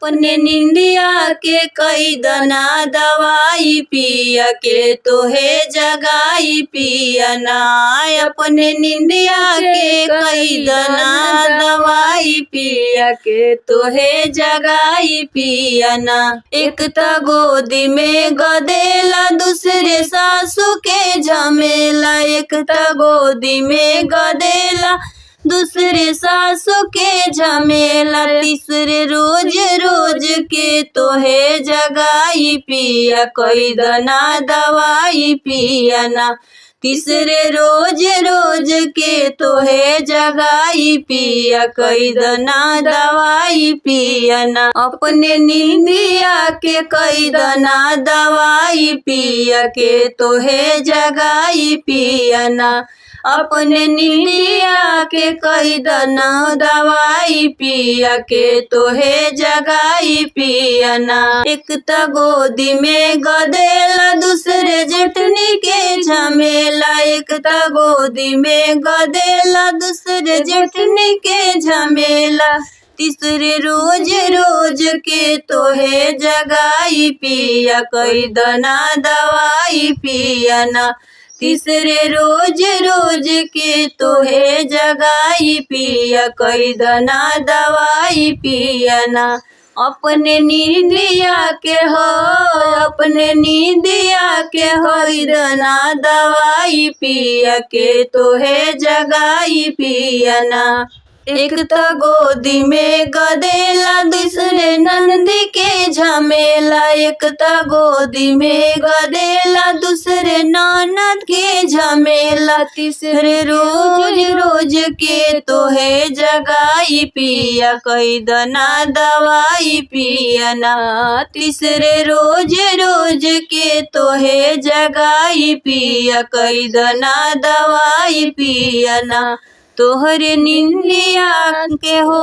अपने निंदिया के कई दना दवाई पिया के तोहे जगाई पिया ना। अपने निंदिया के कई दना दवाई पिया के तोहे जगाई पिया ना। एक त गोदी में गदेला दूसरे सासू के झमेला। एक त गोदी में गदेला दूसरे सासू के झमेला। तीसरे रोज रोज के तोहे जगाई पिया कई दना दवाई पिया ना। तीसरे रोज रोज के तोहे जगाई पिया कई दना दवाई पिया ना। अपने निंदिया के कई दना दवाई पिया के तोहे जगाई पिया ना। अपने निंदिया के कई दना दवाई पिया के तोहे जगाई पिया ना। एक त गोदी में गदेला दूसरे जेठनी के झमेला। एक त गोदी में गदेला दूसरे जेठनी के झमेला। तीसरे रोज रोज के तोहे जगाई पिया कई दना दवाई पिया ना। तीसरे रोज रोज के तोहे जगाई पिया कई दना दवाई पिया ना। अपने नींदिया के हो अपने नींदिया के होई दना दवाई पिया के तोहे जगाई पिया ना। एक त गोदी में गदेला दूसरे नंदी के झमेला। एक त गोदी में गदेला दूसरे ननद के झमेला। तीसरे रोज रोज के तोहे जगाई पिया कई दना दवाई पिया ना। तीसरे रोज रोज के तोहे जगाई पिया कई दना दवाई पिया ना। तोहरे निंदिया के हो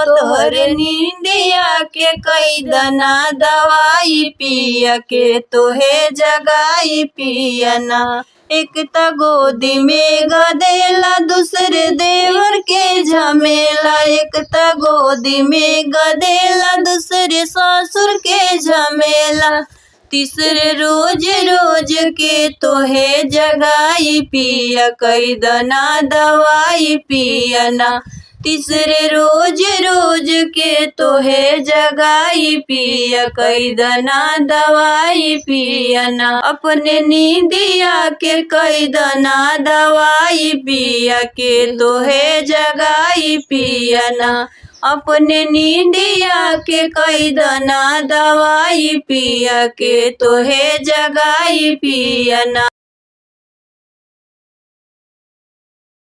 तोहरे निंदिया के कई दना दवाई पिया के तोहे जगाई पिया ना। एक त गोदी में गदेला दूसरे देवर के झमेला। एक त गोदी में गदेला दूसरे ससुर के झमेला। तीसरे रोज रोज के तोहे जगाई पिया कई दना दवाई पिया ना। तीसरे रोज रोज के तोहे जगाई पिया कई दना दवाई पिया ना। अपने नींदिया के कई दना दवाई पिया के तोहे जगाई पिया ना। अपने नींदिया के कई दना दवाई पिया के तोहे जगाई पिया ना।